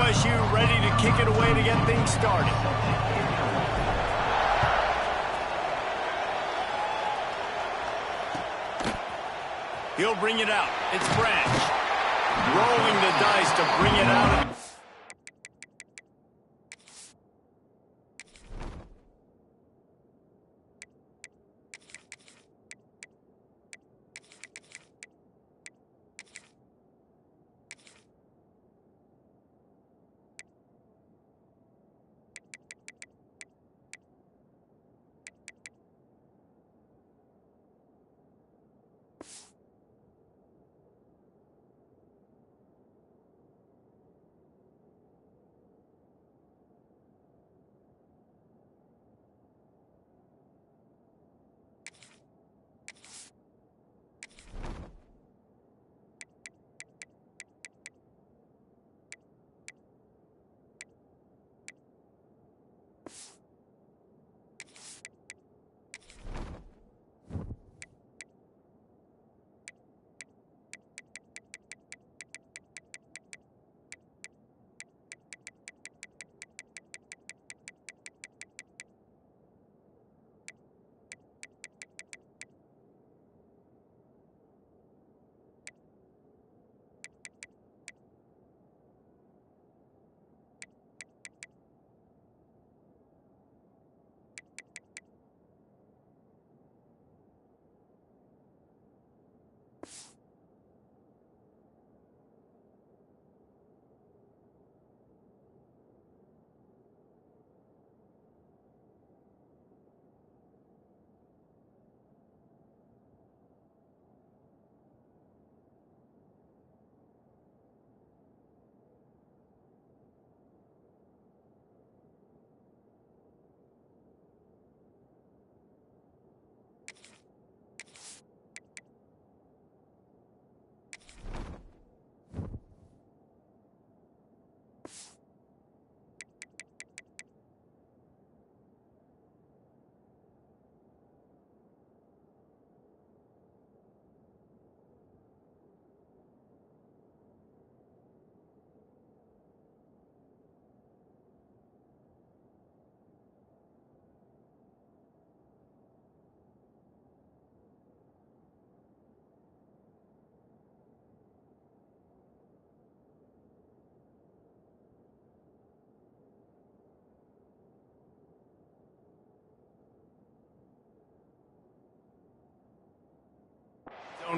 OSU ready to kick it away to get things started. He'll bring it out. It's Branch. Rolling the dice to bring it out.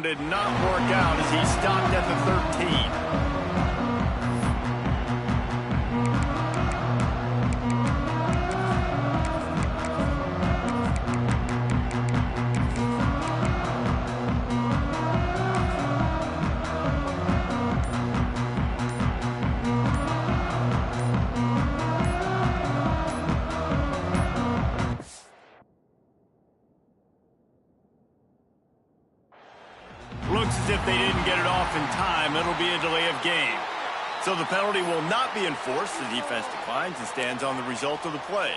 Did not work out as he stopped at the 13. As if they didn't get it off in time, it'll be a delay of game. So the penalty will not be enforced. The defense declines and stands on the result of the play.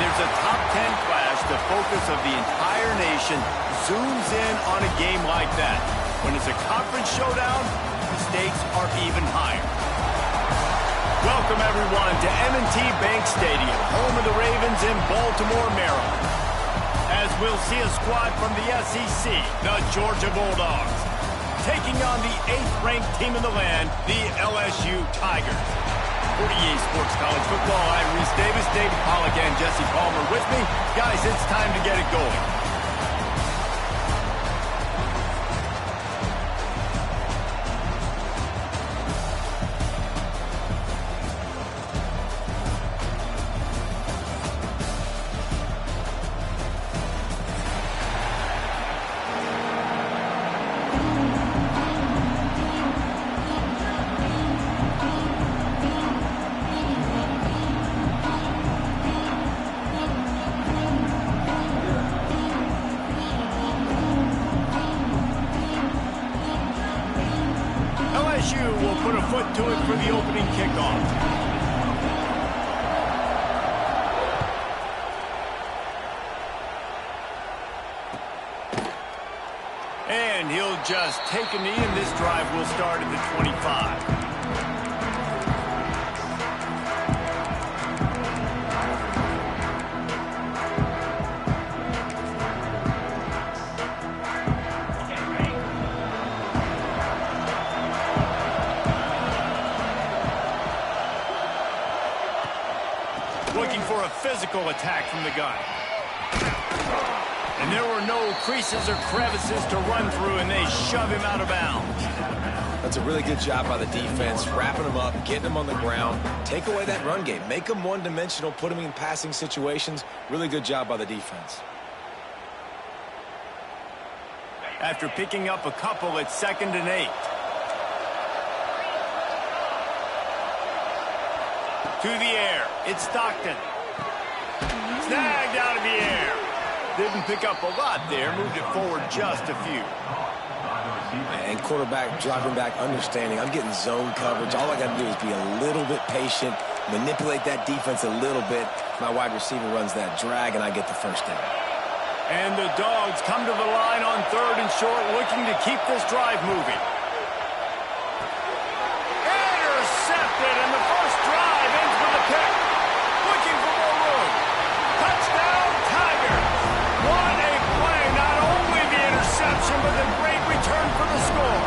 there's a top 10 clash, the focus of the entire nation zooms in on a game like that. When it's a conference showdown, the stakes are even higher. Welcome, everyone, to M&T Bank Stadium, home of the Ravens in Baltimore, Maryland. As we'll see a squad from the SEC, the Georgia Bulldogs, taking on the 8th-ranked team in the land, the LSU Tigers. For EA Sports College Football, I'm Reese Davis, David Pollack, and Jesse Palmer with me. Guys, it's time to get it going. LSU will put a foot to it for the opening kickoff. And he'll just take a knee, and this drive will start at the 25. Looking for a physical attack from the gun. And there were no creases or crevices to run through, and they shove him out of bounds. That's a really good job by the defense, wrapping him up, getting him on the ground. Take away that run game. Make him one-dimensional, put him in passing situations. Really good job by the defense. After picking up a couple, it's 2nd and 8. To the air, it's Stockton. Snagged out of the air. Didn't pick up a lot there, moved it forward just a few. And quarterback dropping back, understanding. I'm getting zone coverage. All I got to do is be a little bit patient, manipulate that defense a little bit. My wide receiver runs that drag, and I get the first down. And the Dogs come to the line on 3rd and short, looking to keep this drive moving. Intercepted, and the first drive ends with a pick. Looking for more room. Touchdown, Tigers. What a play. Not only the interception, but the great return for the score.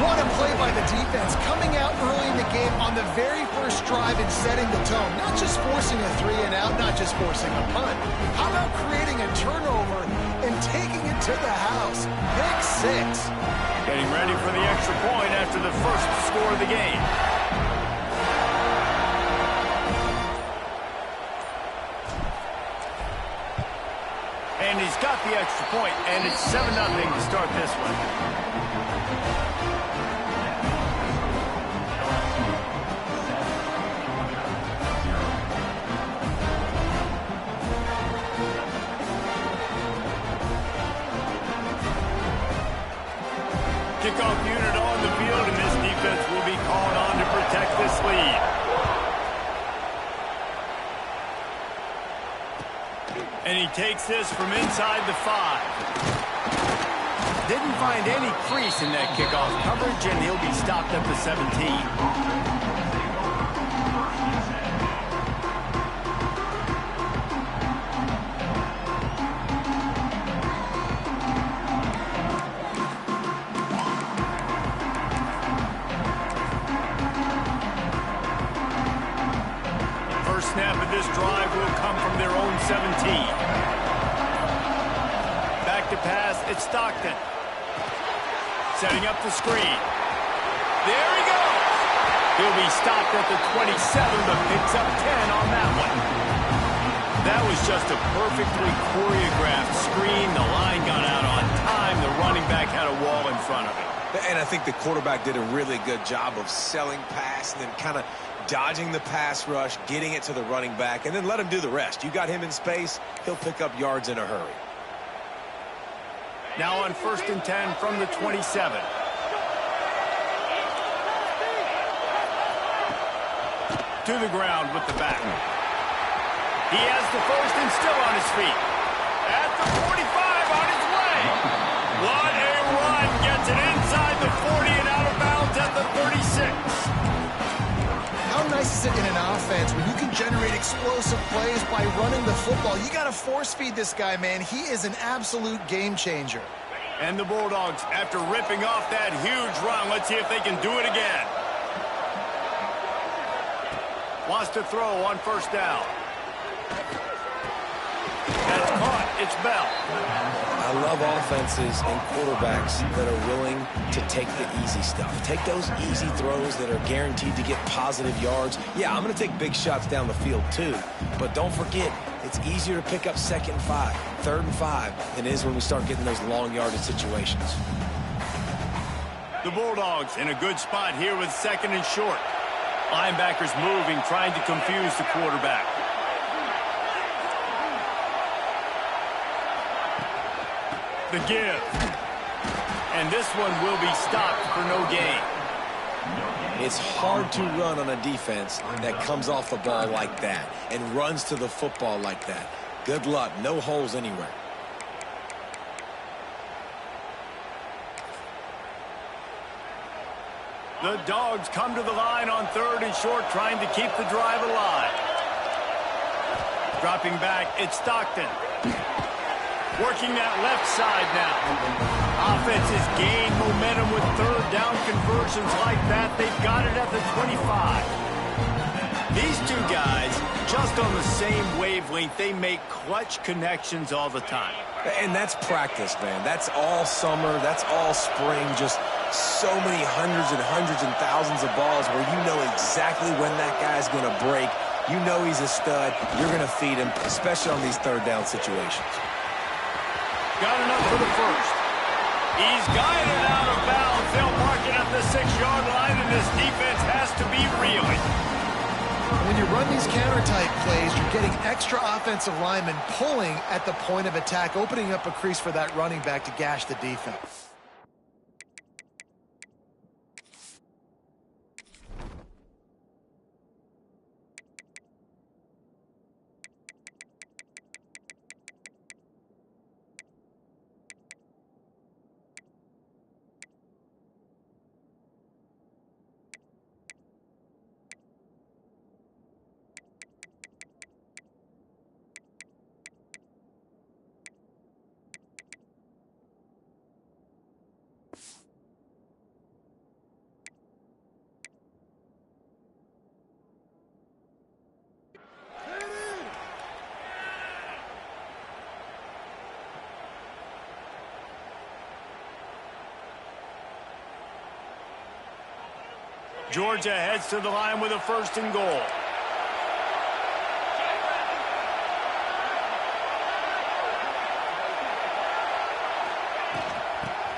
What a play by the defense, coming out early in the game on the very first drive and setting the tone. Not just forcing a 3-and-out, not just forcing a punt. How about creating a turnover and taking it to the house? Pick 6. Getting ready for the extra point after the first score of the game. And he's got the extra point, and it's 7-0 to start this one. Kickoff unit on the field, and this defense will be called on to protect this lead. And he takes this from inside the 5. Didn't find any crease in that kickoff coverage, and he'll be stopped at the 17. Snap of this drive will come from their own 17. Back to pass, it's Stockton. Setting up the screen. There he goes. He'll be stopped at the 27, but picks up 10 on that one. That was just a perfectly choreographed screen. The line got out on time. The running back had a wall in front of him. And I think the quarterback did a really good job of selling pass and then kind of dodging the pass rush, getting it to the running back, and then let him do the rest. You got him in space, he'll pick up yards in a hurry. Now on 1st and 10 from the 27. To the ground with the back. He has the first and still on his feet. At the 45, on his way. What a run. Gets it inside the 40 and out of bounds at the 36. How nice is it in an offense when you can generate explosive plays by running the football? You got to force feed this guy, man. He is an absolute game changer. And the Bulldogs, after ripping off that huge run, let's see if they can do it again. Wants to throw on first down. That's caught. It's Bell. I love offenses and quarterbacks that are willing to take the easy stuff. Take those easy throws that are guaranteed to get positive yards. Yeah, I'm going to take big shots down the field too. But don't forget, it's easier to pick up 2nd and 5, 3rd and 5 than it is when we start getting those long yardage situations. The Bulldogs in a good spot here with 2nd and short. Linebackers moving, trying to confuse the quarterback. The give. And this one will be stopped for no gain. It's hard to run on a defense that comes off the ball like that and runs to the football like that. Good luck. No holes anywhere. The Dogs come to the line on 3rd and short, trying to keep the drive alive. Dropping back, it's Stockton. Working that left side now. Offense has gained momentum with 3rd down conversions like that. They've got it at the 25. These two guys, just on the same wavelength, they make clutch connections all the time. And that's practice, man. That's all summer. That's all spring. Just so many hundreds and thousands of balls where you know exactly when that guy's going to break. You know he's a stud. You're going to feed him, especially on these 3rd down situations. Got enough for the first. He's guided out of bounds. They'll mark it at the 6-yard line, and this defense has to be reeling. When you run these counter-type plays, you're getting extra offensive linemen pulling at the point of attack, opening up a crease for that running back to gash the defense. Georgia heads to the line with a 1st and goal.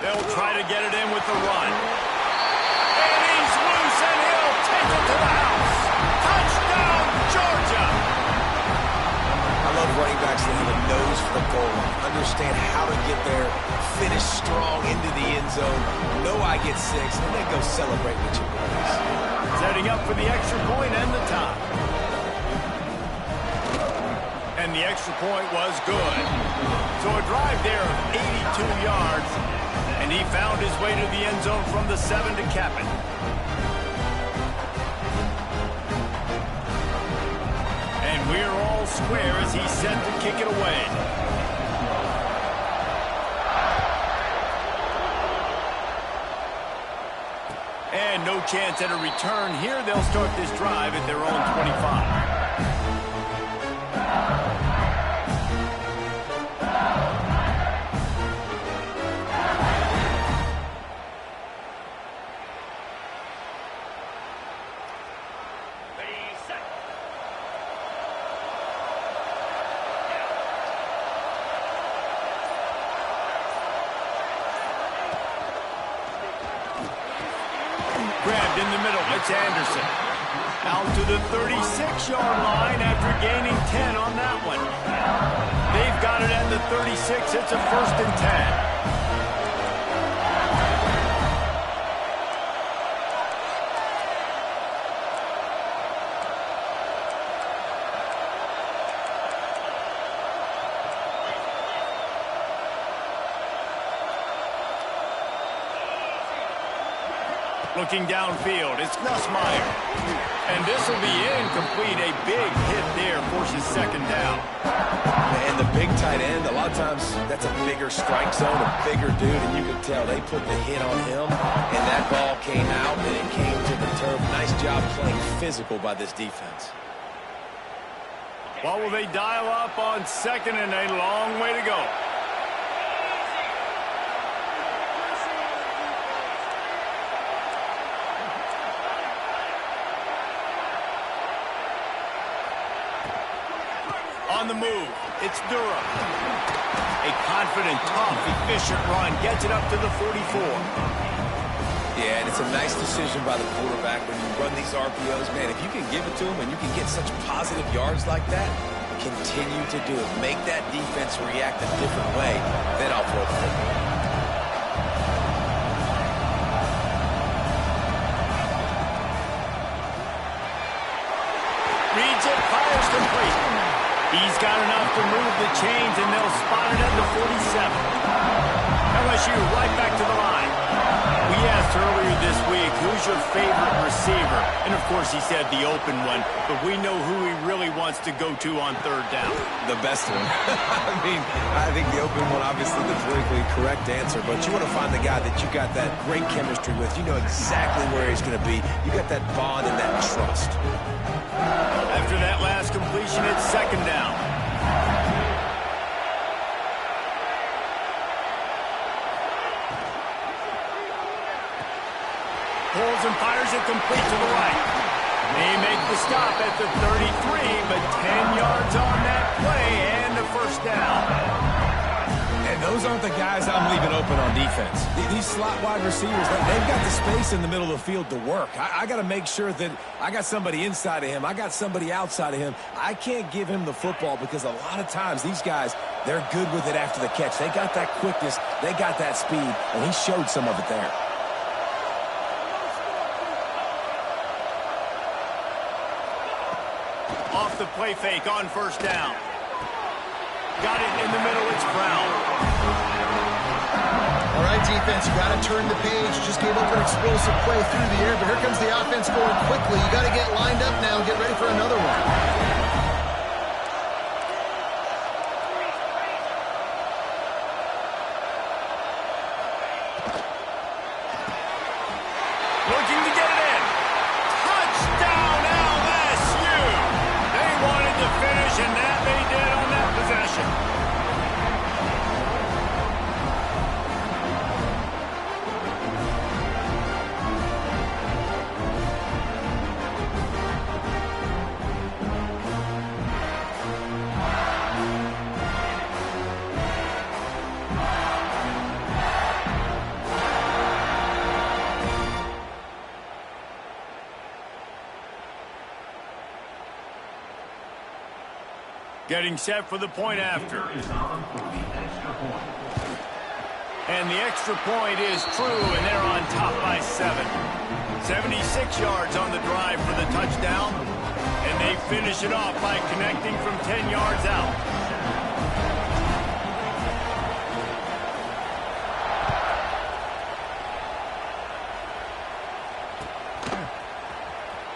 They'll try to get it in with the run. And he's loose, and he'll take it to the house. Touchdown, Georgia! I love running backs that have a nose for the goal line. Understand how to get there, finish strong into the end zone, know I get 6, and then go celebrate with your boys. Setting up for the extra point and the tie. And the extra point was good. So a drive there of 82 yards, and he found his way to the end zone from the 7 to cap it. And we're all square as he's set to kick it away. And no chance at a return here. They'll start this drive at their own 25. Grabbed in the middle. It's Anderson. Out to the 36-yard line after gaining 10 on that one. They've got it at the 36. It's a 1st and 10. Looking downfield, it's Nussmeier. And this will be incomplete. A big hit there forces second down. And the big tight end, a lot of times that's a bigger strike zone, a bigger dude, and you can tell they put the hit on him, and that ball came out, and it came to the turf. Nice job playing physical by this defense. What will they dial up on second, and a long way to go? On the move, it's Durham. A confident, tough, efficient run gets it up to the 44. Yeah, and it's a nice decision by the quarterback when you run these RPOs. Man, if you can give it to him and you can get such positive yards like that, continue to do it. Make that defense react a different way, then I'll throw the football. Reads it, fires complete. He's got enough to move the chains, and they'll spot it at the 47. LSU right back to the line. We asked earlier this week, who's your favorite receiver? And, of course, he said the open one, but we know who he really wants to go to on third down. The best one. I think the open one, obviously the politically correct answer, but you want to find the guy that you got that great chemistry with. You know exactly where he's going to be. You got that bond and that trust. After that last completion, it's second down. Pulls and fires it complete to the right. They make the stop at the 33, but 10 yards on that play and a first down. And those aren't the guys I'm leaving open on defense. These slot wide receivers, they've got the space in the middle of the field to work. I got to make sure that I got somebody inside of him. I got somebody outside of him. I can't give him the football because a lot of times these guys, they're good with it after the catch. They got that quickness. They got that speed, and he showed some of it there. Off the play fake on first down. Got it in the middle, it's Brown. All right, defense, you got to turn the page. Just gave up an explosive play through the air, but here comes the offense going quickly. You got to get lined up now and get ready for another one. And that they did on that possession. Getting set for the point after. And the extra point is true, and they're on top by 7. 76 yards on the drive for the touchdown, and they finish it off by connecting from 10 yards out.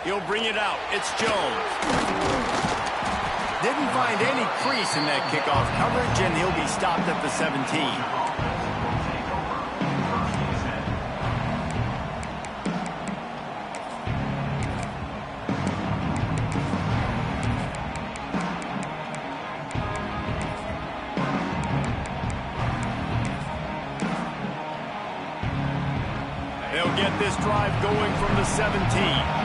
He'll bring it out. It's Jones. Didn't find any crease in that kickoff coverage, and he'll be stopped at the 17. They'll get this drive going from the 17.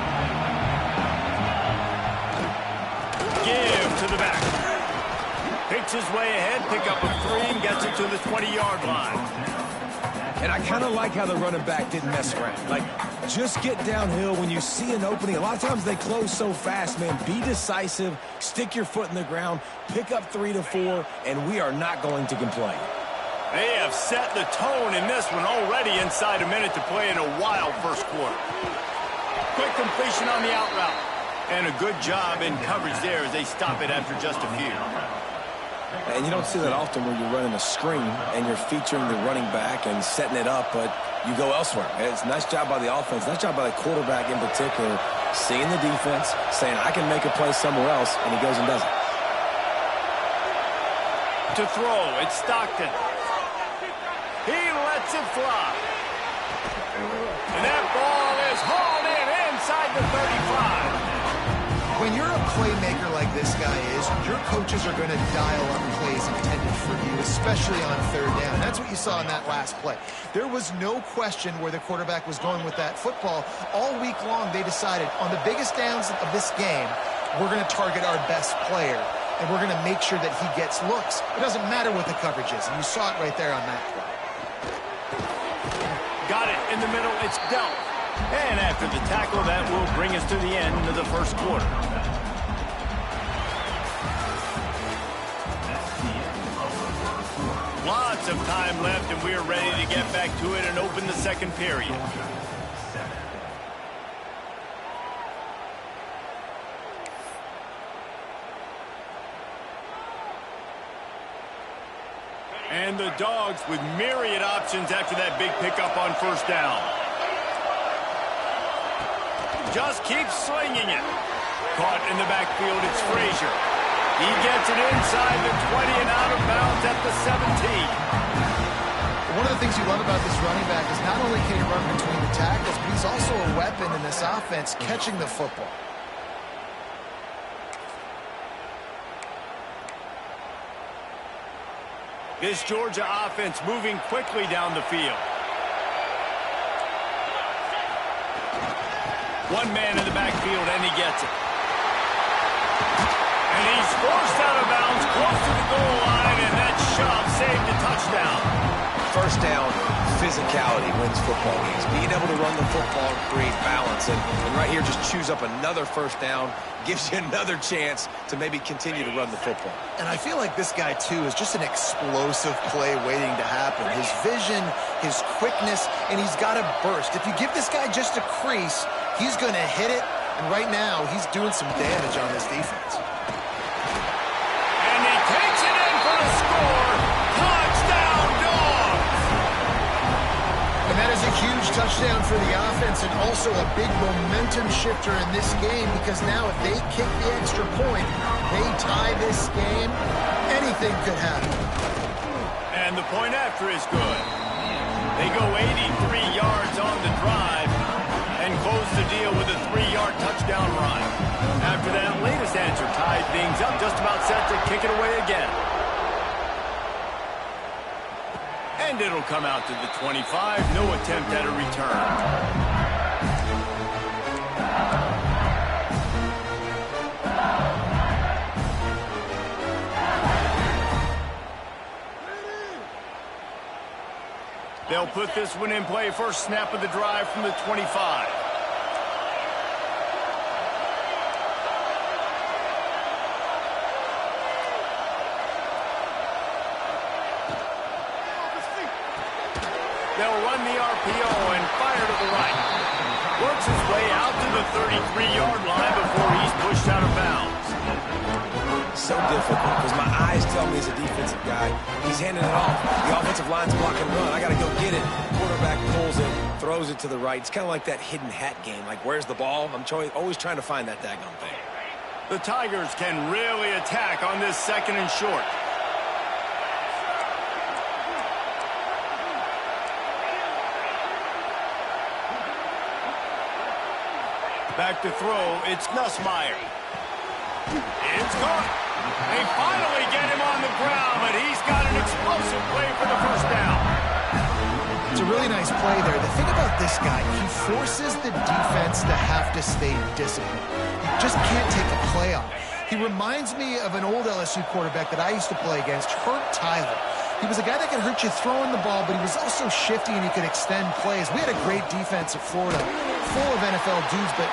Give to the back. Picks his way ahead, pick up a 3, and gets it to the 20-yard line. And I kind of like how the running back didn't mess around. Like, just get downhill when you see an opening. A lot of times they close so fast, man. Be decisive, stick your foot in the ground, pick up 3 to 4, and we are not going to complain. They have set the tone in this one already inside a minute to play in a wild first quarter. Quick completion on the out route. And a good job in coverage there as they stop it after just a few. And you don't see that often where you're running a screen and you're featuring the running back and setting it up, but you go elsewhere. It's a nice job by the offense, nice job by the quarterback in particular, seeing the defense, saying, I can make a play somewhere else, and he goes and does it. To throw, it's Stockton. He lets it fly. And that ball is hauled in inside the 35. When you're a playmaker like this guy is, your coaches are going to dial up plays intended for you, especially on third down. That's what you saw in that last play. There was no question where the quarterback was going with that football. All week long, they decided on the biggest downs of this game, we're going to target our best player, and we're going to make sure that he gets looks. It doesn't matter what the coverage is, and you saw it right there on that play. Got it in the middle. It's dealt. And after the tackle, that will bring us to the end of the first quarter. Lots of time left, and we are ready to get back to it and open the second period. And the Dogs with myriad options after that big pickup on first down. Just keeps slinging it. Caught in the backfield, it's Frazier. He gets it inside the 20 and out of bounds at the 17. One of the things you love about this running back is not only can he run between the tackles, but he's also a weapon in this offense catching the football. This Georgia offense moving quickly down the field. One man in the backfield, and he gets it. And he's forced out of bounds close to the goal line, and that shove saved a touchdown. First down, physicality wins football games. Being able to run the football and create balance. And right here, just choose up another first down, gives you another chance to maybe continue to run the football. And I feel like this guy, too, is just an explosive play waiting to happen. His vision, his quickness, and he's got a burst. If you give this guy just a crease, he's going to hit it, and right now he's doing some damage on this defense. And he takes it in for the score. Touchdown, Dogs! And that is a huge touchdown for the offense and also a big momentum shifter in this game because now if they kick the extra point, they tie this game, anything could happen. And the point after is good. They go 83 yards on the drive and close the deal with a 3-yard touchdown run. After that latest answer tied things up, just about set to kick it away again. And it'll come out to the 25. No attempt at a return. They'll put this one in play. First snap of the drive from the 25. They'll run the RPO and fire to the right. Works his way out to the 33-yard line before he's pushed out of bounds. So difficult because my eyes tell me as a defensive guy, he's handing it off. The offensive line's blocking run. I got to go get it. Quarterback pulls it, throws it to the right. It's kind of like that hidden hat game. Like, where's the ball? I'm always trying to find that daggone thing. The Tigers can really attack on this second and short. Back to throw, it's Nussmeier. It's caught. They finally get him on the ground, but he's got an explosive play for the first down. It's a really nice play there. The thing about this guy, he forces the defense to have to stay disciplined. You just can't take a play off. He reminds me of an old LSU quarterback that I used to play against, Herb Tyler. He was a guy that could hurt you throwing the ball, but he was also shifty and he could extend plays. We had a great defense at Florida, full of NFL dudes, but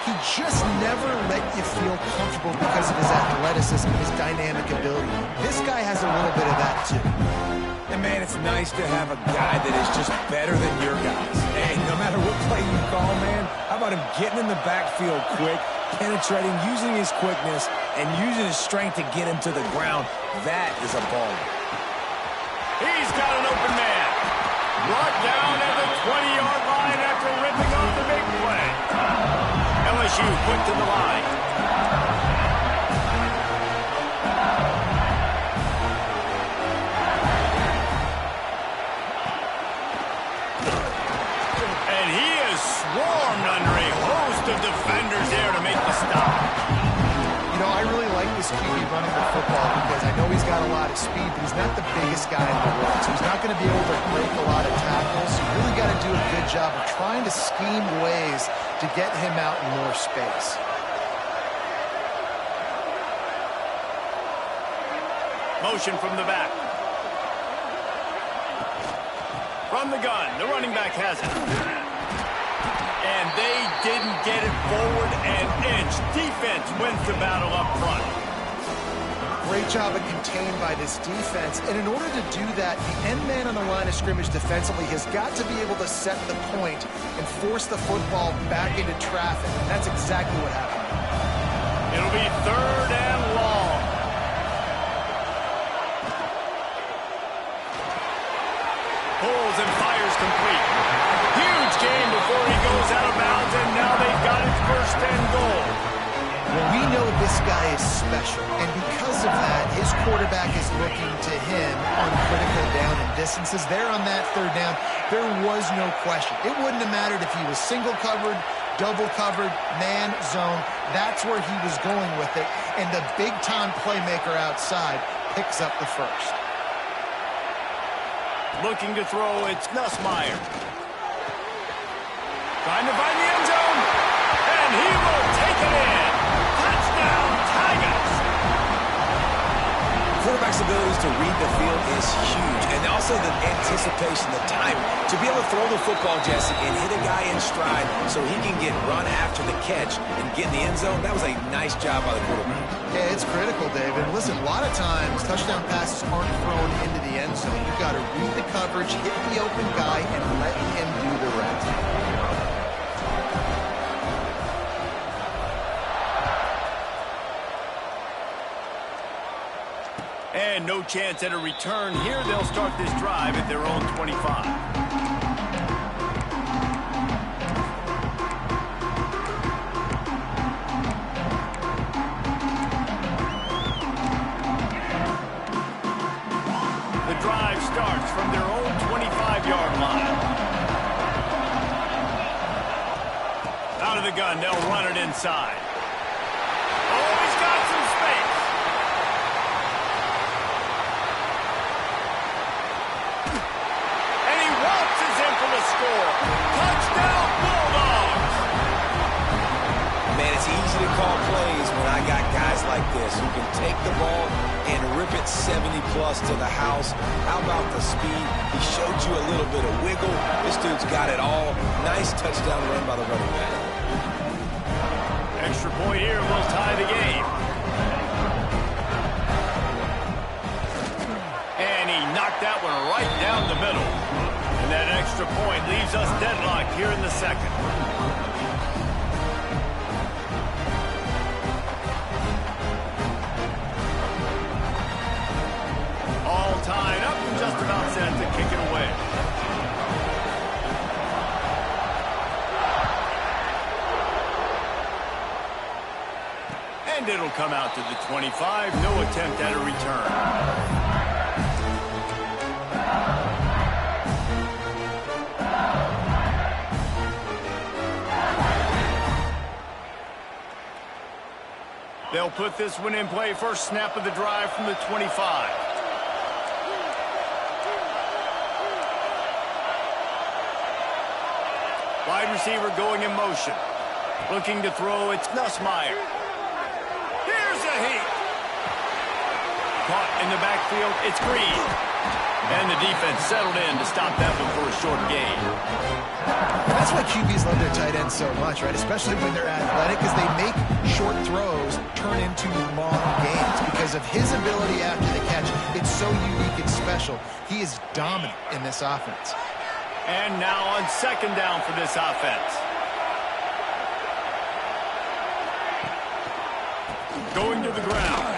he just never let you feel comfortable because of his athleticism, his dynamic ability. This guy has a little bit of that, too. And, man, it's nice to have a guy that is just better than your guys. And no matter what play you call, man, how about him getting in the backfield quick, penetrating, using his quickness, and using his strength to get him to the ground. That is a baller. He's got an open man. Brought down at the 20-yard line after ripping off the big play. LSU quick to the line. And he is swarmed under a host of defenders there to make the stop. You know, I really like this QB running the football because I know he's got a lot of speed, but he's not the biggest guy in the world. So he's not going to be able to break a lot of tackles. You really got to do a good job of trying to scheme ways to get him out in more space. Motion from the back. From the gun, the running back has it. And they didn't get it forward an inch. Defense wins the battle up front. Great job of contained by this defense. And in order to do that, the end man on the line of scrimmage defensively has got to be able to set the point and force the football back into traffic. And that's exactly what happened. It'll be 3rd and long. Pulls and fires complete. Huge game before he goes out of bounds, and now they've got it 1st and goal. Well, we know this guy is special, and because of that, his quarterback is looking to him on critical down and distances. There on that 3rd down, there was no question. It wouldn't have mattered if he was single covered, double covered, man, zone. That's where he was going with it, and the big-time playmaker outside picks up the first. Looking to throw, it's Nussmeier. Trying to find the end zone, and he will take it in. Touchdown, Tigers! Quarterback's abilities to read the field is huge, and also the anticipation, the time to be able to throw the football, Jesse, and hit a guy in stride so he can get run after the catch and get in the end zone. That was a nice job by the quarterback. Yeah, it's critical, David. Listen, a lot of times touchdown passes aren't thrown into the end zone. You've got to read the coverage, hit the open guy, and let him do the rest. And no chance at a return here. They'll start this drive at their own 25. The drive starts from their own 25-yard line. Out of the gun, they'll run it inside. Oh, he's got some space. Score. Touchdown, Bulldogs! Man, it's easy to call plays when I got guys like this who can take the ball and rip it 70-plus to the house. How about the speed? He showed you a little bit of wiggle. This dude's got it all. Nice touchdown run by the running back. Extra point here will tie the game. And he knocked that one right down the middle. And that extra point leaves us deadlocked here in the 2nd. All tied up and just about set to kick it away. And it'll come out to the 25. No attempt at a return. They'll put this one in play. First snap of the drive from the 25. Wide receiver going in motion. Looking to throw, it's Nussmeier. Here's a heat. Caught in the backfield, it's Green. And the defense settled in to stop that one for a short gain. That's why QBs love their tight ends so much, right? Especially when they're athletic, because they make short throws turn into long gains. Because of his ability after the catch, it's so unique and special. He is dominant in this offense. And now on 2nd down for this offense. going to the ground.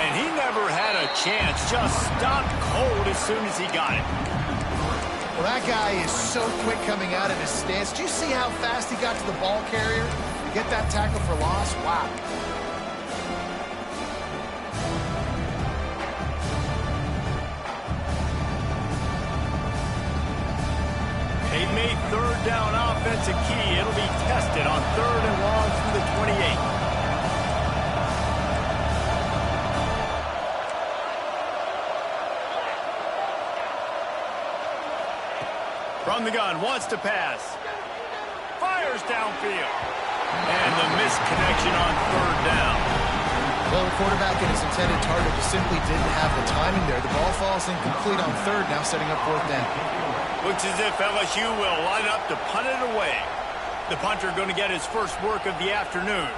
And he never had a chance. Just stopped cold as soon as he got it. Well, that guy is so quick coming out of his stance. Do you see how fast he got to the ball carrier? Get that tackle for loss? Wow. They've made third down offense a key. It'll be tested on 3rd and long through the 28. From the gun, wants to pass. Fires downfield. And the missed connection on 3rd down. Well, the quarterback and his intended target just simply didn't have the timing there. The ball falls incomplete on 3rd, now setting up 4th down. Looks as if LSU will line up to punt it away. The punter going to get his first work of the afternoon.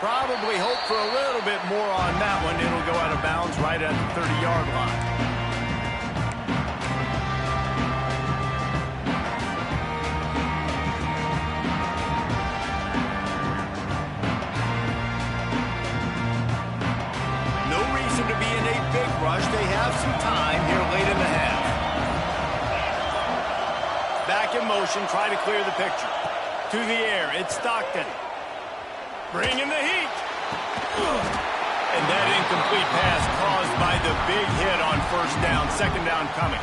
Probably hope for a little bit more on that one. It'll go out of bounds right at the 30-yard line. No reason to be in a big rush. They have some time here late in the half. Back in motion, try to clear the picture. To the air, it's Stockton. Bringing the heat. And that incomplete pass caused by the big hit on 1st down. 2nd down coming.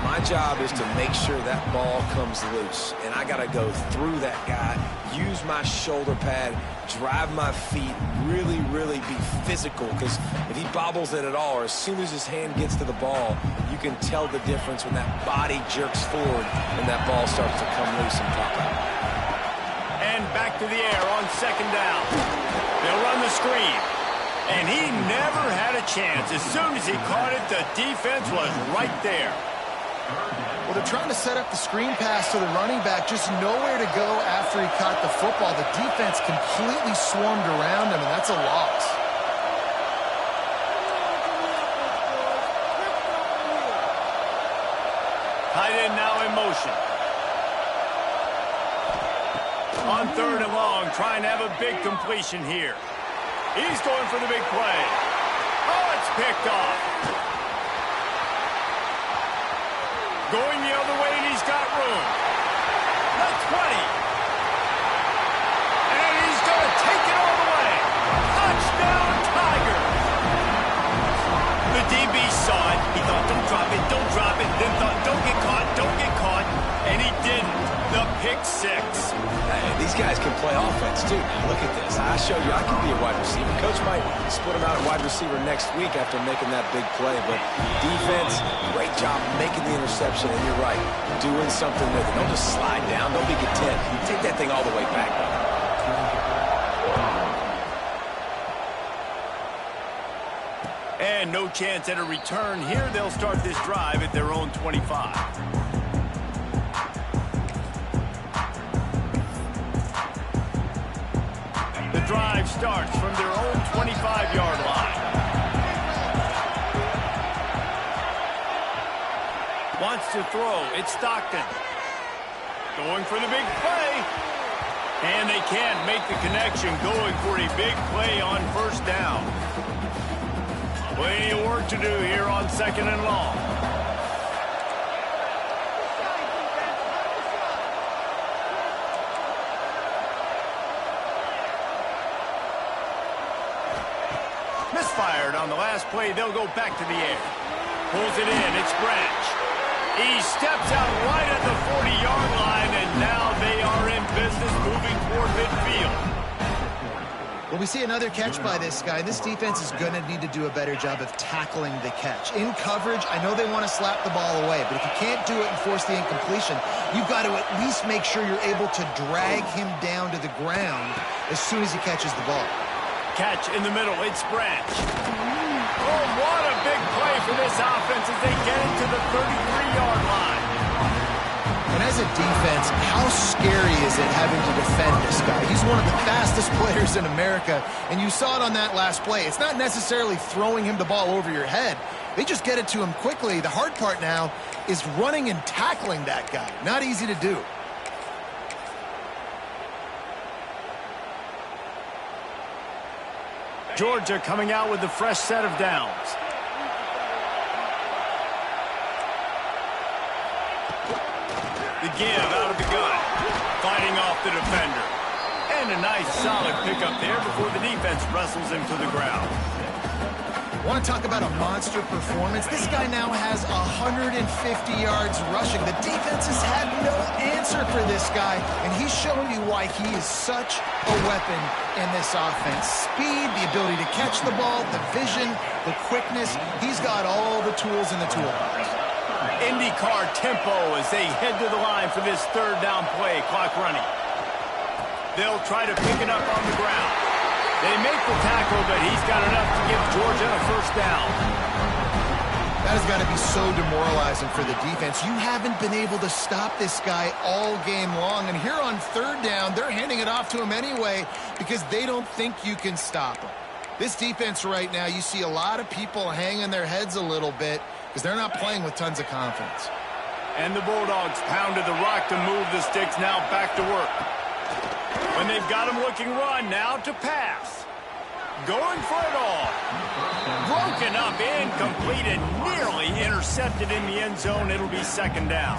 My job is to make sure that ball comes loose. And I got to go through that guy, use my shoulder pad, drive my feet, really, really be physical. Because if he bobbles it at all, or as soon as his hand gets to the ball, you can tell the difference when that body jerks forward and that ball starts to come loose and pop out. And back to the air on 2nd down. They'll run the screen. And he never had a chance. As soon as he caught it, the defense was right there. Well, they're trying to set up the screen pass to the running back. Just nowhere to go after he caught the football. The defense completely swarmed around him, and that's a loss. Tight end now in motion. On 3rd and long, trying to have a big completion here. He's going for the big play. Oh, it's picked off. Going the other way, and he's got room. The 20. And he's going to take it all the way. Touchdown, Tigers. The DB saw it. He thought, don't drop it, don't drop it. Then thought, don't get caught, don't get caught. And he didn't. The pick 6. Hey, these guys can play offense, too. Now, look at this. I showed you I can be a wide receiver. Coach might split him out at wide receiver next week after making that big play. But defense, great job making the interception. And you're right, doing something with it. Don't just slide down. Don't be content. You take that thing all the way back. And no chance at a return here. They'll start this drive at their own 25. The drive starts from their own 25-yard line. Wants to throw. It's Stockton. Going for the big play. And they can't make the connection, going for a big play on 1st down. Plenty of work to do here on 2nd and long. Misfired on the last play. They'll go back to the air. Pulls it in. It's Branch. He steps out right at the 40-yard line, and now they are in business moving toward midfield. Well, we see another catch by this guy. This defense is going to need to do a better job of tackling the catch. In coverage, I know they want to slap the ball away, but if you can't do it and force the incompletion, you've got to at least make sure you're able to drag him down to the ground as soon as he catches the ball. Catch in the middle. It's Branch. Oh, what a big play for this offense as they get it to the 33-yard line. And as a defense, how scary is it having to defend this guy? He's one of the fastest players in America, and you saw it on that last play. It's not necessarily throwing him the ball over your head. They just get it to him quickly. The hard part now is running and tackling that guy. Not easy to do. Georgia coming out with a fresh set of downs. The give out of the gun. Fighting off the defender. And a nice solid pickup there before the defense wrestles him to the ground. Want to talk about a monster performance? This guy now has 150 yards rushing. The defense has had no answer for this guy, and he's showing you why he is such a weapon in this offense. Speed, the ability to catch the ball, the vision, the quickness. He's got all the tools in the toolbox. IndyCar tempo as they head to the line for this third down play. Clock running. They'll try to pick it up on the ground. They make the tackle, but he's got enough to give Georgia a first down. That has got to be so demoralizing for the defense. You haven't been able to stop this guy all game long. And here on third down, they're handing it off to him anyway because they don't think you can stop him. This defense right now, you see a lot of people hanging their heads a little bit because they're not playing with tons of confidence. And the Bulldogs pounded the rock to move the sticks, now back to work. When they've got him looking run, now to pass. Going for it all. Broken up, incomplete, and nearly intercepted in the end zone. It'll be second down.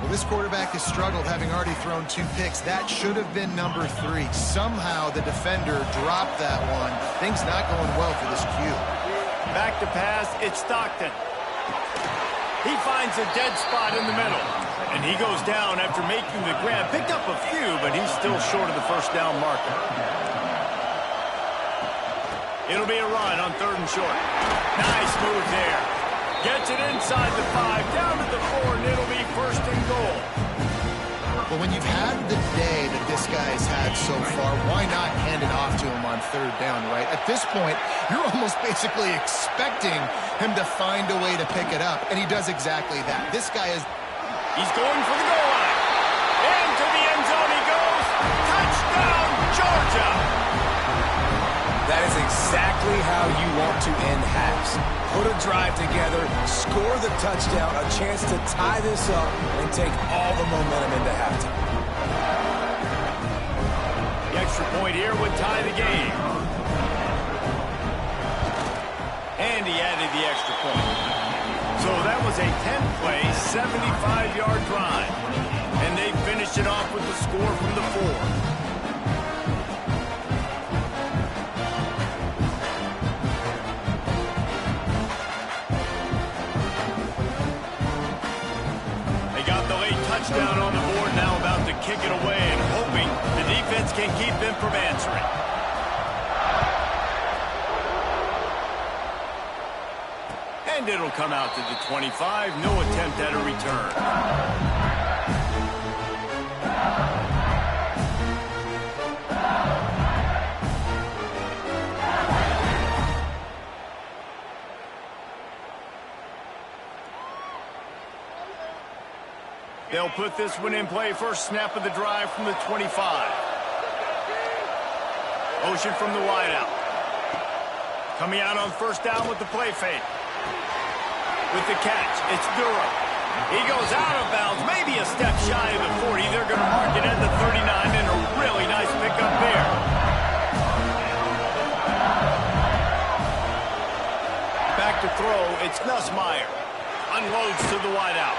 Well, this quarterback has struggled, having already thrown 2 picks. That should have been number 3. Somehow the defender dropped that one. Things not going well for this Q. Back to pass, it's Stockton. He finds a dead spot in the middle. And he goes down after making the grab. Picked up a few, but he's still short of the first down marker. It'll be a run on third and short. Nice move there. Gets it inside the 5, down to the 4, and it'll be first and goal. But when you've had the day that this guy's had so far, why not hand it off to him on third down, right? At this point, you're almost basically expecting him to find a way to pick it up, and he does exactly that. This guy is... He's going for the goal line. Into the end zone he goes. Touchdown, Georgia! That is exactly how you want to end halves. Put a drive together, score the touchdown, a chance to tie this up, and take all the momentum into halftime. The extra point here would tie the game. And he added the extra point. So that was a 10-play, 75-yard drive. And they finished it off with the score from the 4. They got the late touchdown on the board, now about to kick it away and hoping the defense can keep them from answering. And it'll come out to the 25. No attempt at a return. They'll put this one in play. First snap of the drive from the 25. Motion from the wideout. Coming out on first down with the play fake. With the catch, it's Durham. He goes out of bounds, maybe a step shy of the 40. They're going to mark it at the 39, and a really nice pickup there. Back to throw, it's Nussmeier. Unloads to the wideout.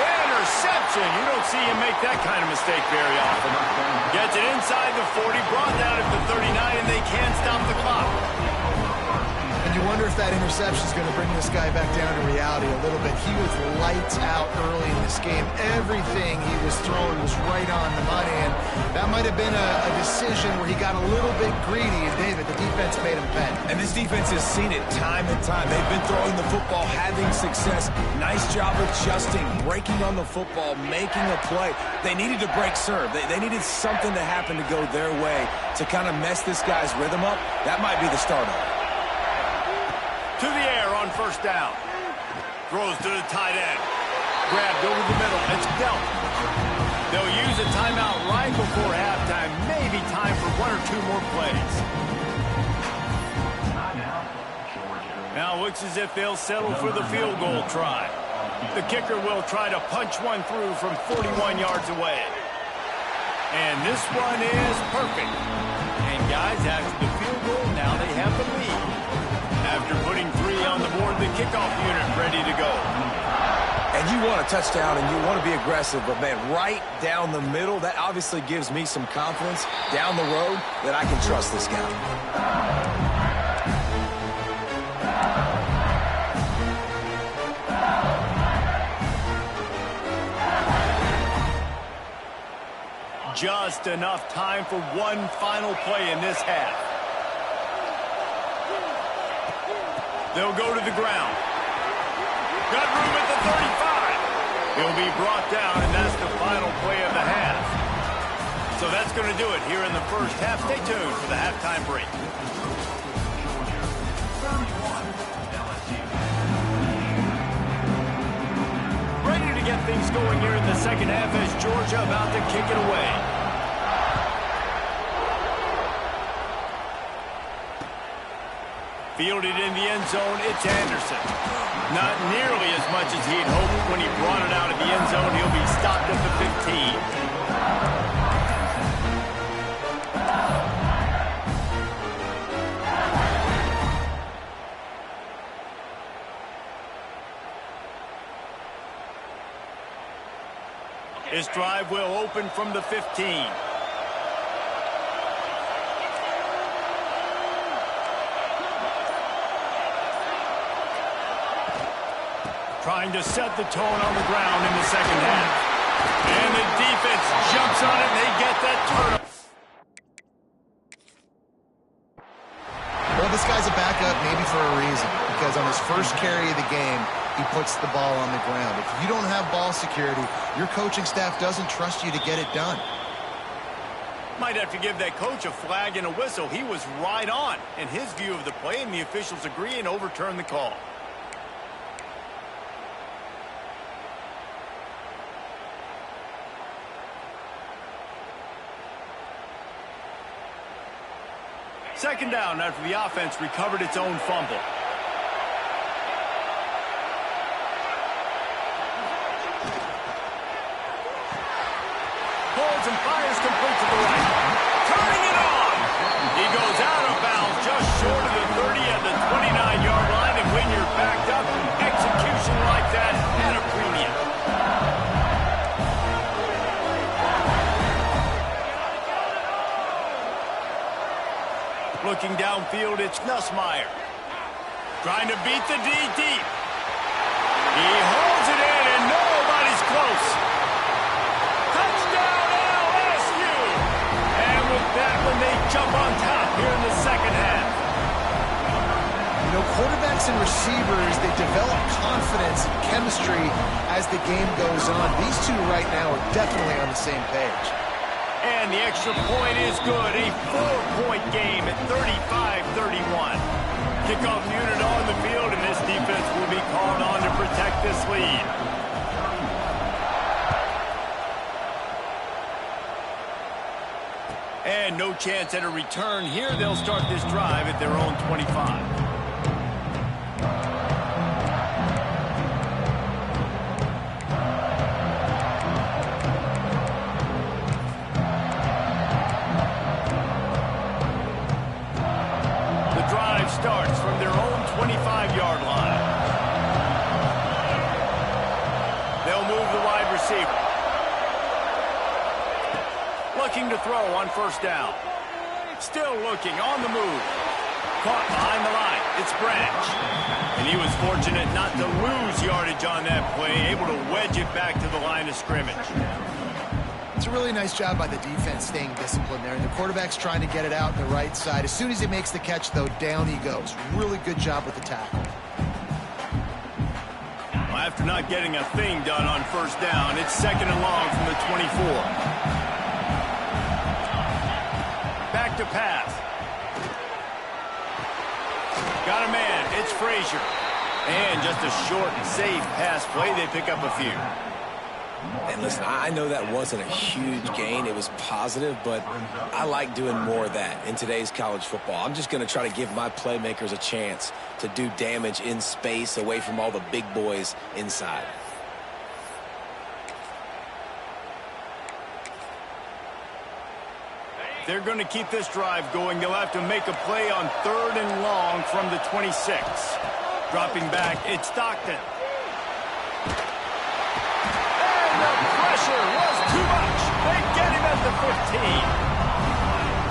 Interception. You don't see him make that kind of mistake very often. Gets it inside the 40, brought down at the 39, and they can't stop the clock. And you wonder if that interception is going to bring this guy back down to reality a little bit. He was lights out early in this game. Everything he was throwing was right on the money, and that might have been a decision where he got a little bit greedy, and David, the defense made him pay. And this defense has seen it time and time. They've been throwing the football, having success. Nice job adjusting, breaking on the football, making a play. They needed to break serve. They needed something to happen to go their way to kind of mess this guy's rhythm up. That might be the start of it. To the air on first down. Throws to the tight end. Grabbed over the middle. It's dealt. They'll use a timeout right before halftime. Maybe time for 1 or 2 more plays. Now looks as if they'll settle for the field goal try. The kicker will try to punch one through from 41 yards away. And this one is perfect. And guys, after the field goal, now they have the lead. After putting 3 on the board, the kickoff unit ready to go. And you want a touchdown and you want to be aggressive, but man, right down the middle, that obviously gives me some confidence down the road that I can trust this guy. Just enough time for one final play in this half. They'll go to the ground. Got room at the 35. He'll be brought down, and that's the final play of the half. So that's going to do it here in the first half. Stay tuned for the halftime break. Ready to get things going here in the second half as Georgia about to kick it away. Fielded in the end zone, it's Anderson. Not nearly as much as he'd hoped when he brought it out of the end zone. He'll be stopped at the 15. This drive will open from the 15. Trying to set the tone on the ground in the second half. And the defense jumps on it, and they get that turnover. Well, this guy's a backup maybe for a reason, because on his first carry of the game, he puts the ball on the ground. If you don't have ball security, your coaching staff doesn't trust you to get it done. Might have to give that coach a flag and a whistle. He was right on in his view of the play, and the officials agree and overturn the call. Second down after the offense recovered its own fumble. Holds and fires complete to the right. Turning it on. He goes out of bounds just short of the 30 at the 29-yard line. And when you're backed up, execution like that at a premium. Looking downfield, it's Nussmeier. Trying to beat the D deep. He holds it in, and nobody's close. Touchdown, LSU! And with that one, they jump on top here in the second half. You know, quarterbacks and receivers, they develop confidence and chemistry as the game goes on. These two right now are definitely on the same page. And the extra point is good. A 4-point game at 35-31. Kickoff unit on the field, and this defense will be called on to protect this lead. And no chance at a return here. They'll start this drive at their own 25. Starts from their own 25-yard line. They'll move the wide receiver. Looking to throw on first down. Still looking on the move. Caught behind the line. It's Branch. And he was fortunate not to lose yardage on that play, able to wedge it back to the line of scrimmage. It's a really nice job by the defense staying disciplined there. And the quarterback's trying to get it out on the right side. As soon as he makes the catch, though, down he goes. Really good job with the tackle. Well, after not getting a thing done on first down, it's second and long from the 24. Back to pass. Got a man. It's Frazier. And just a short and safe pass play. They pick up a few. And listen, I know that wasn't a huge gain. It was positive, but I like doing more of that in today's college football. I'm just going to try to give my playmakers a chance to do damage in space away from all the big boys inside. they're going to keep this drive going, they'll have to make a play on 3rd and long from the 26. Dropping back, it's Stockton. And the pressure was too much. They get him at the 15.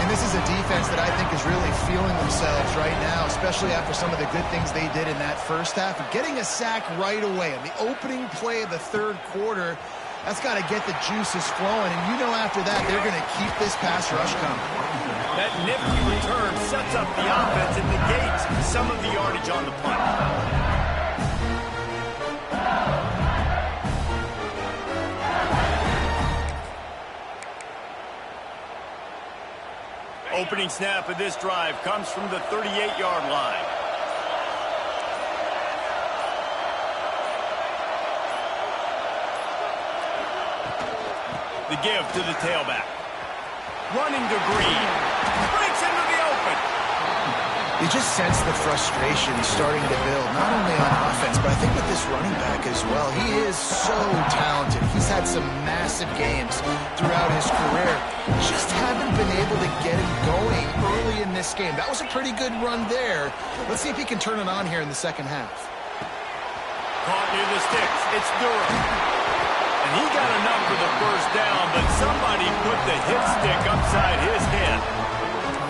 And this is a defense that I think is really feeling themselves right now, especially after some of the good things they did in that first half. Getting a sack right away on the opening play of the 3rd quarter, that's got to get the juices flowing. And you know after that, they're going to keep this pass rush coming. That nifty return sets up the offense and negates some of the yardage on the punt. Opening snap of this drive comes from the 38-yard line. The give to the tailback. Running to Green. Breaks into the open. You just sense the frustration starting to build, not only on offense, but I think with this running back as well. He is so talented. He's had some massive games throughout his career. Just haven't been able to get him going early in this game. That was a pretty good run there. Let's see if he can turn it on here in the second half. Caught near the sticks. It's Durham. And he got enough for the first down, but somebody put the hit stick upside his head.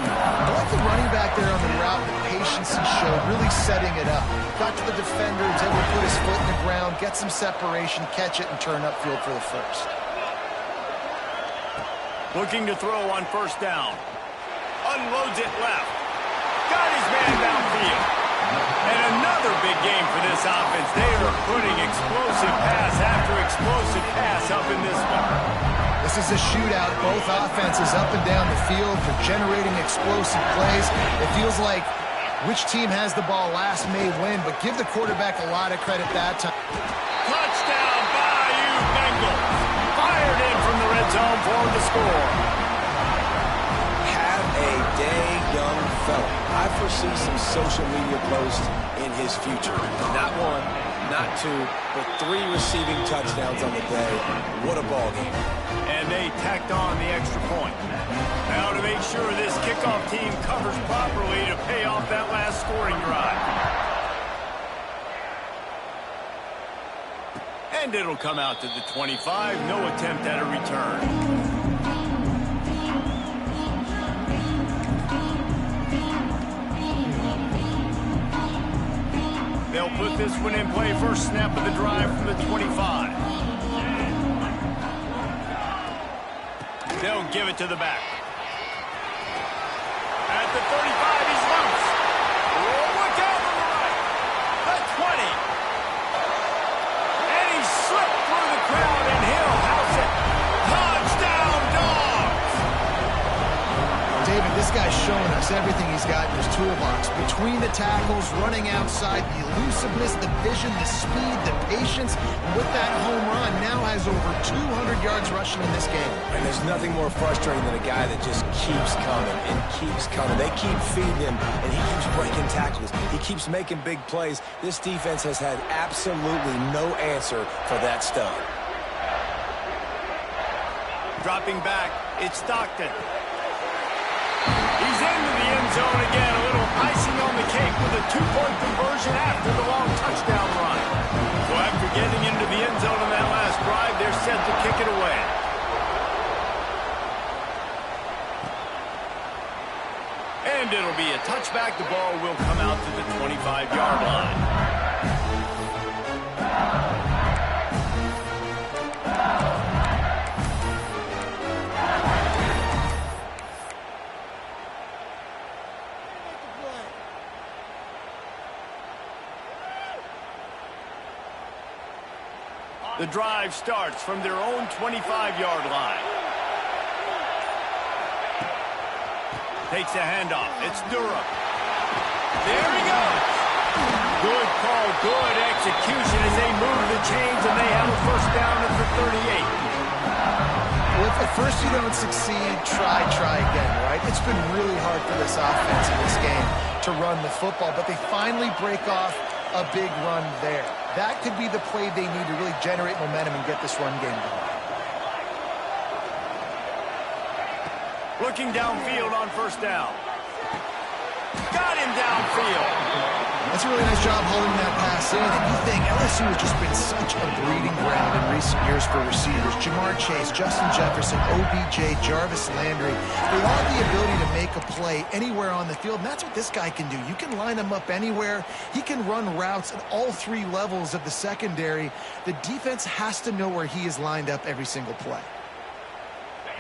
I like the running back there on the route, the patience he showed, really setting it up. Got to the defender, was able to put his foot in the ground, get some separation, catch it, and turn upfield for the first. Looking to throw on first down. Unloads it left. Got his man downfield. And another big game for this offense. They are putting explosive pass after explosive pass up in this one. This is a shootout. Both offenses up and down the field for generating explosive plays. It feels like which team has the ball last may win, but give the quarterback a lot of credit that time. Touchdown, Bayou Bengals. Fired in from the red zone for the score. Have a day, young fella. I foresee some social media posts in his future. Not one, not two, but 3 receiving touchdowns on the day. What a ball game. And they tacked on the extra point. Now to make sure this kickoff team covers properly to pay off that last scoring drive. And it'll come out to the 25. No attempt at a return. They'll put this one in play. First snap of the drive from the 25. They'll give it to the back. At the 35, he's loose. Oh, look out to the right. The 20. And he slipped through the crowd, and he'll house it. Touchdown, Dogs! David, this guy's showing us everything he's got in his toolbox. Between the tackles, running outside, the elusiveness, the vision, the speed, the patience. And with that home run, now has over 200 yards rushing in this game. And there's nothing more frustrating than a guy that just keeps coming and keeps coming. They keep feeding him, and he keeps breaking tackles. He keeps making big plays. This defense has had absolutely no answer for that stud. Dropping back, it's Stockton. He's into the end zone again. A little icing on the cake with a 2-point conversion after the long touchdown run. So after getting into the end zone on that last drive, they're set to kick it away. And it'll be a touchback. The ball will come out to the 25-yard line. The drive starts from their own 25-yard line. Takes a handoff. It's Durham. There he goes. Good call, good execution as they move the chains, and they have a first down at the 38. Well, if at first you don't succeed, try again, right? It's been really hard for this offense in this game to run the football, but they finally break off a big run there. That could be the play they need to really generate momentum and get this run game going. Looking downfield on first down. Got him downfield. That's a really nice job holding that pass in, and you think LSU has just been such a breeding ground in recent years for receivers. Jamar Chase, Justin Jefferson, OBJ, Jarvis Landry. They all have the ability to make a play anywhere on the field, and that's what this guy can do. You can line him up anywhere. He can run routes at all three levels of the secondary. The defense has to know where he is lined up every single play.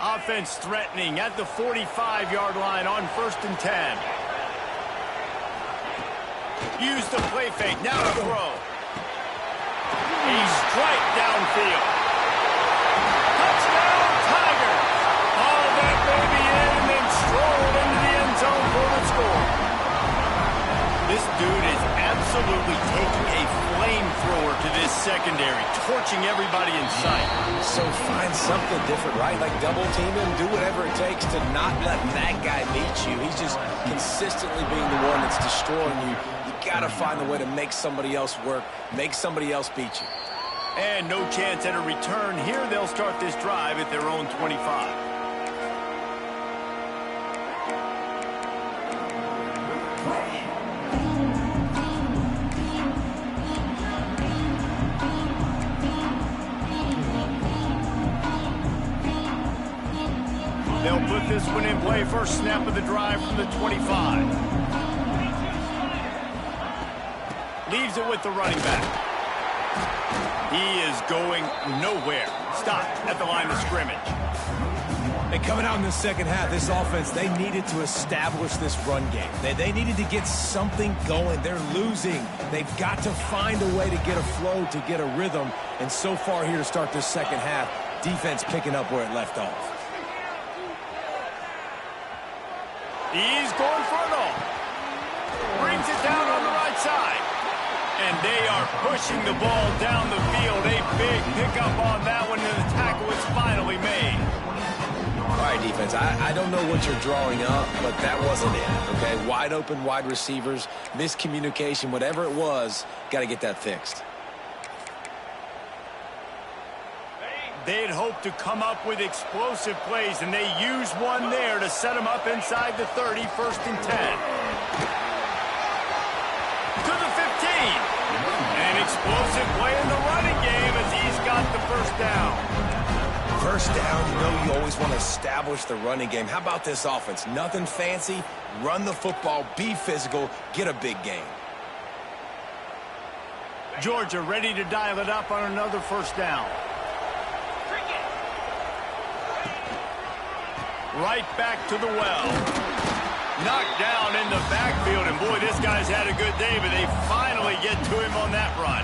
Offense threatening at the 45-yard line on 1st and 10. Use the play fake. Now to throw. He's strike downfield. Touchdown, Tigers. All that baby in and then strolled into the end zone for the score. This dude is absolutely taking a flamethrower to this secondary, torching everybody in sight. So find something different, right? Like double team him, do whatever it takes to not let that guy beat you. He's just consistently being the one that's destroying you. You got to find a way to make somebody else work, make somebody else beat you. And no chance at a return here. They'll start this drive at their own 25. They'll put this one in play. First snap of the drive from the 25. Leaves it with the running back. He is going nowhere. Stop at the line of scrimmage. And coming out in the second half, this offense, they needed to establish this run game. They needed to get something going. They're losing. They've got to find a way to get a flow, to get a rhythm. And so far here to start this second half, defense picking up where it left off. He's going for it all. Brings it down on the right side. And they are pushing the ball down the field. A big pickup on that one, and the tackle is finally made. All right, defense, I don't know what you're drawing up, but that wasn't it, okay? Wide open wide receivers, miscommunication, whatever it was, got to get that fixed. They had hoped to come up with explosive plays, and they used one there to set them up inside the 30, 1st and 10. To the 15. An explosive play in the running game as he's got the first down. First down, you know you always want to establish the running game. How about this offense? Nothing fancy. Run the football, be physical, get a big gain. Georgia ready to dial it up on another first down. Right back to the well. Knocked down in the backfield, and boy, this guy's had a good day, but they finally get to him on that run.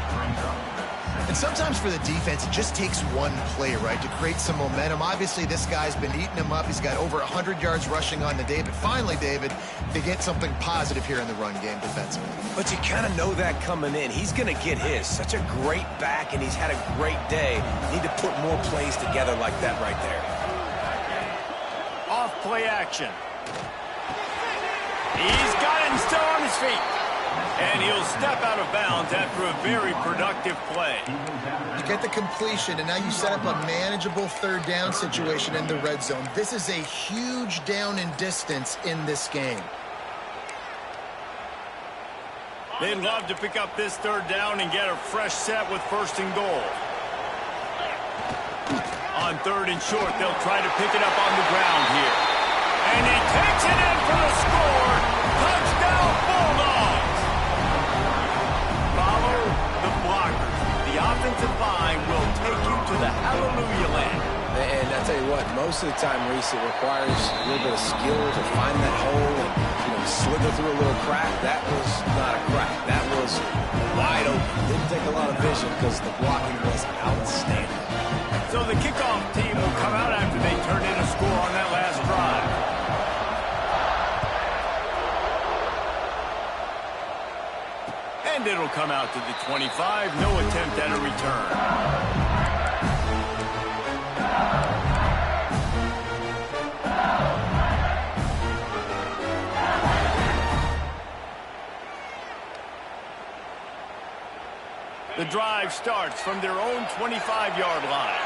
And sometimes for the defense, it just takes one play, right, to create some momentum. Obviously, this guy's been eating him up. He's got over 100 yards rushing on the day, but finally, David, they get something positive here in the run game defensively. But you kind of know that coming in. He's going to get his. Such a great back, and he's had a great day. Need to put more plays together like that right there. Off play action. He's got him still on his feet. And he'll step out of bounds after a very productive play. You get the completion, and now you set up a manageable third down situation in the red zone. This is a huge down in distance in this game. They'd love to pick up this third down and get a fresh set with 1st and goal. On 3rd and short, they'll try to pick it up on the ground here. And he takes it in for the score. Touchdown, Bulldogs. Follow the blockers. The offensive line will take you to the hallelujah land. And I tell you what, most of the time, Reese, it requires a little bit of skill to find that hole and slither through a little crack. That was not a crack. That was wide open. Didn't take a lot of vision because the blocking was outstanding. So the kickoff team will come out after they turn in a score on that last drive. And it'll come out to the 25. No attempt at a return. The drive starts from their own 25-yard line.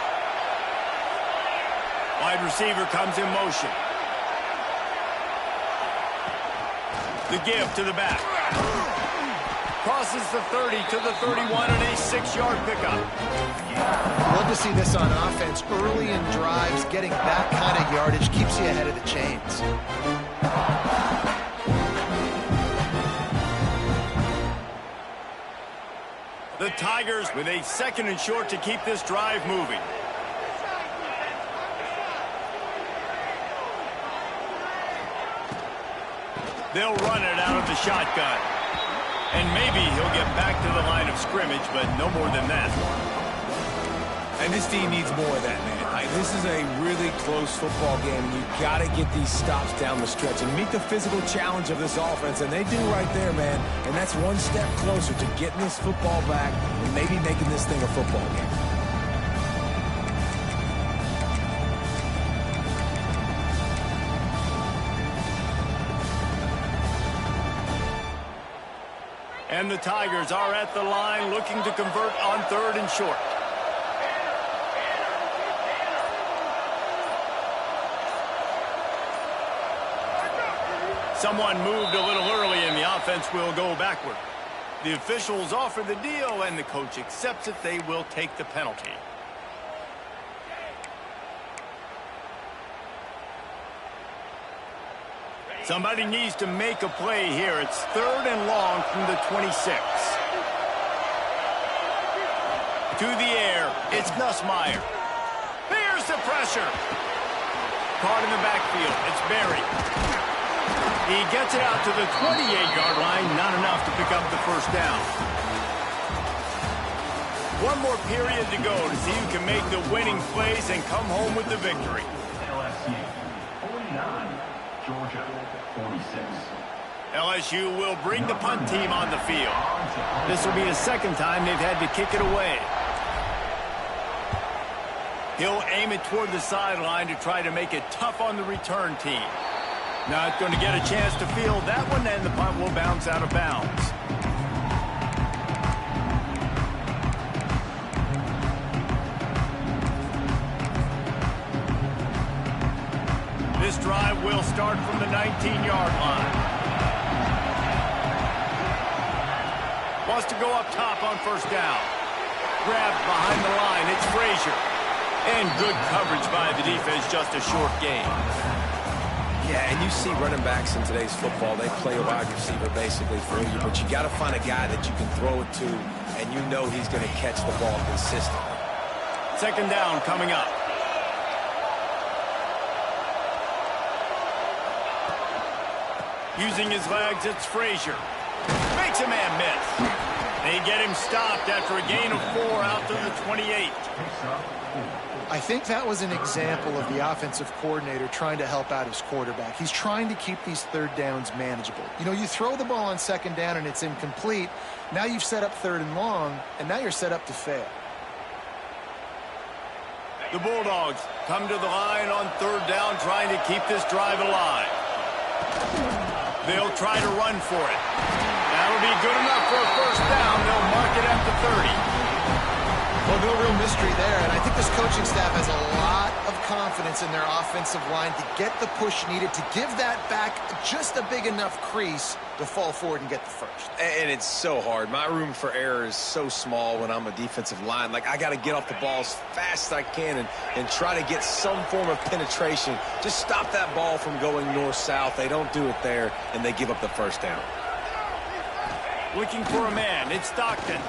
Wide receiver comes in motion. The give to the back. Crosses the 30 to the 31 and a 6-yard pickup. Love to see this on offense. Early in drives, getting that kind of yardage keeps you ahead of the chains. The Tigers with a 2nd and short to keep this drive moving. They'll run it out of the shotgun. And maybe he'll get back to the line of scrimmage, but no more than that. And this team needs more of that, man. Like, this is a really close football game, and you've got to get these stops down the stretch and meet the physical challenge of this offense, and they do right there, man. And that's one step closer to getting this football back and maybe making this thing a football game. And the Tigers are at the line looking to convert on 3rd and short. Someone moved a little early and the offense will go backward. The officials offer the deal and the coach accepts it. They will take the penalty. Somebody needs to make a play here. It's 3rd and long from the 26. To the air, it's Nussmeier. There's the pressure. Caught in the backfield, it's Berry. He gets it out to the 28-yard line, not enough to pick up the first down. One more period to go to see who can make the winning plays and come home with the victory. LSU 49, Georgia 46. LSU will bring the punt team on the field. This will be the 2nd time they've had to kick it away. He'll aim it toward the sideline to try to make it tough on the return team. Not going to get a chance to field that one, and the punt will bounce out of bounds. This drive will start from the 19-yard line. Wants to go up top on 1st down. Grabbed behind the line. It's Frazier. And good coverage by the defense, just a short gain. Yeah, and you see running backs in today's football, they play a wide receiver basically for you, but you got to find a guy that you can throw it to, and you know he's going to catch the ball consistently. 2nd down coming up. Using his legs, it's Frazier. Makes a man miss. They get him stopped after a gain of 4 out to the 28. I think that was an example of the offensive coordinator trying to help out his quarterback. He's trying to keep these 3rd downs manageable. You know, you throw the ball on 2nd down and it's incomplete. Now you've set up 3rd and long, and now you're set up to fail. The Bulldogs come to the line on 3rd down, trying to keep this drive alive. They'll try to run for it. That'll be good enough for a 1st down. They'll mark it at the 30. Well, no real mystery there, and I think this coaching staff has a lot of confidence in their offensive line to get the push needed to give that back just a big enough crease to fall forward and get the first. And it's so hard. My room for error is so small when I'm a defensive line. Like, I got to get off the ball as fast as I can and try to get some form of penetration. Just stop that ball from going north-south. They don't do it there, and they give up the 1st down. Looking for a man. It's Stockton.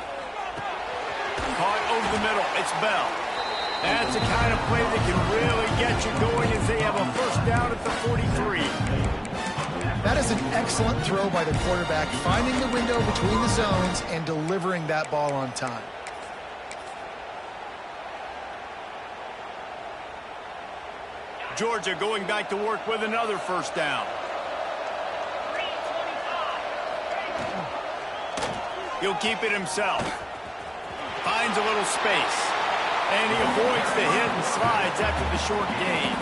Caught over the middle. It's Bell. That's the kind of play that can really get you going as they have a 1st down at the 43. That is an excellent throw by the quarterback, finding the window between the zones and delivering that ball on time. Georgia going back to work with another 1st down. He'll keep it himself. Finds a little space. And he avoids the hit and slides after the short gain.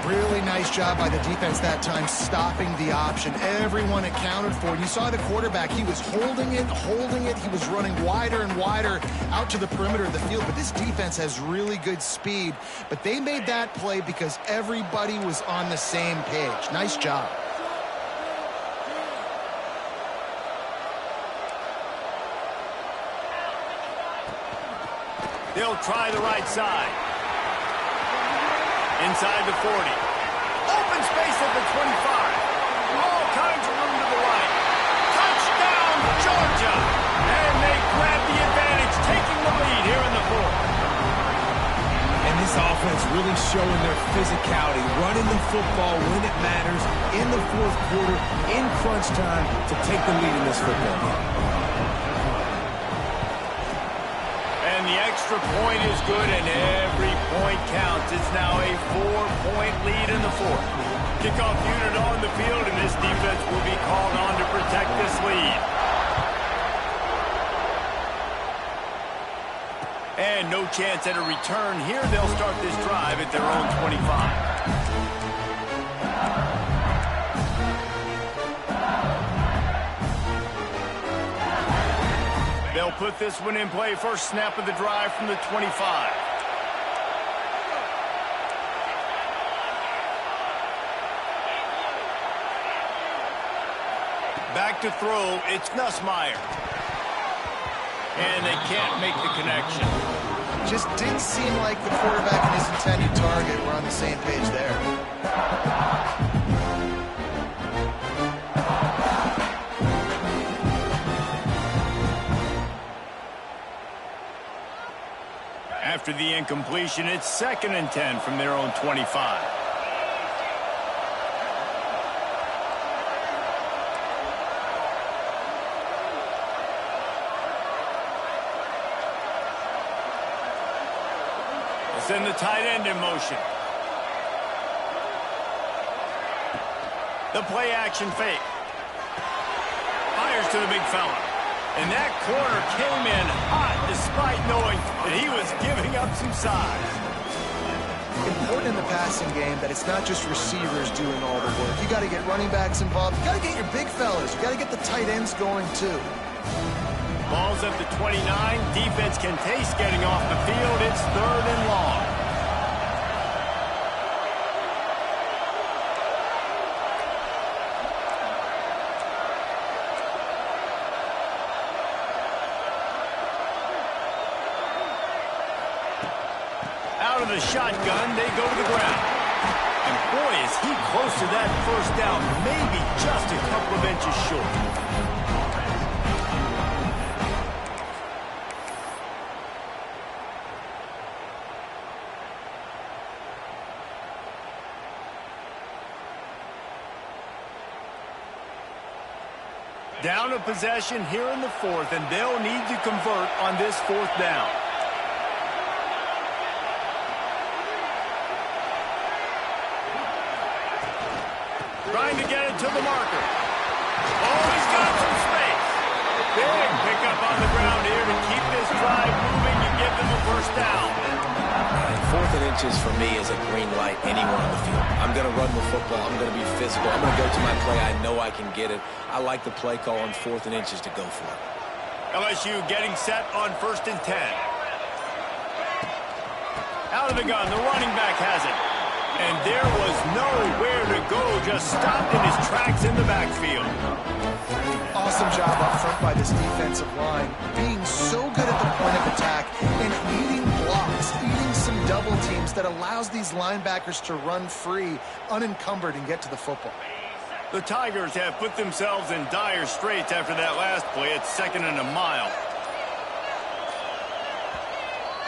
Really nice job by the defense that time, stopping the option. Everyone accounted for it. You saw the quarterback. He was holding it. He was running wider and wider out to the perimeter of the field. But this defense has really good speed. But they made that play because everybody was on the same page. Nice job. They'll try the right side. Inside the 40. Open space at the 25. All kinds of room to the right. Touchdown, Georgia! And they grab the advantage, taking the lead here in the fourth. And this offense really showing their physicality, running the football when it matters, in the fourth quarter, in crunch time, to take the lead in this football game. And the extra point is good, and every point counts. It's now a 4-point lead in the fourth. Kickoff unit on the field, and this defense will be called on to protect this lead. And no chance at a return here. They'll start this drive at their own 25. They'll put this one in play. First snap of the drive from the 25. Back to throw. It's Nussmeier. And they can't make the connection. Just didn't seem like the quarterback and his intended target were on the same page there. After the incompletion, it's 2nd and 10 from their own 25. Send the tight end in motion. The play action fake. Fires to the big fella. And that corner came in hot despite knowing that he was giving up some size. Important in the passing game that it's not just receivers doing all the work. You got to get running backs involved. You got to get your big fellas. You got to get the tight ends going too. Ball's at the 29. Defense can taste getting off the field. It's 3rd and long. Out of the shotgun, they go to the ground. And boy, is he close to that first down. Maybe just a couple of inches short. Down a possession here in the fourth, and they'll need to convert on this 4th down. Trying to get it to the marker. Oh, he's got some space. Big pickup on the ground here to keep this drive moving and give them a first down. And 4th and inches for me is a green light anywhere on the field. I'm going to run the football. I'm going to be physical. I'm going to go to my play. I know I can get it. I like the play call on 4th and inches to go for it. LSU getting set on 1st and 10. Out of the gun, the running back has it. And there was nowhere to go, just stopped in his tracks in the backfield. Awesome job up front by this defensive line, being so good at the point of attack and eating blocks, eating some double teams that allows these linebackers to run free, unencumbered, and get to the football. The Tigers have put themselves in dire straits after that last play. It's 2nd and a mile.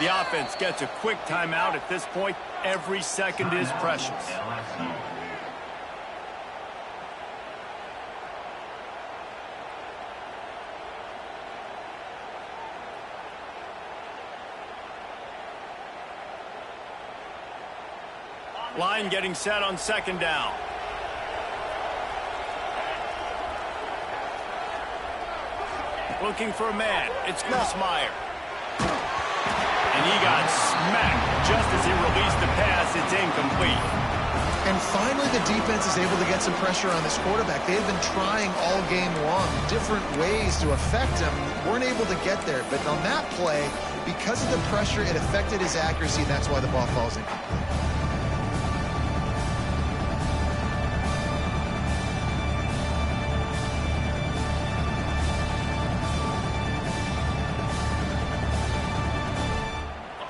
The offense gets a quick timeout at this point. Every second is precious. Line getting set on 2nd down. Looking for a man. It's Nussmeier. And he got smacked just as he released the pass. It's incomplete. And finally, the defense is able to get some pressure on this quarterback. They've been trying all game long, different ways to affect him. Weren't able to get there. But on that play, because of the pressure, it affected his accuracy, and that's why the ball falls incomplete.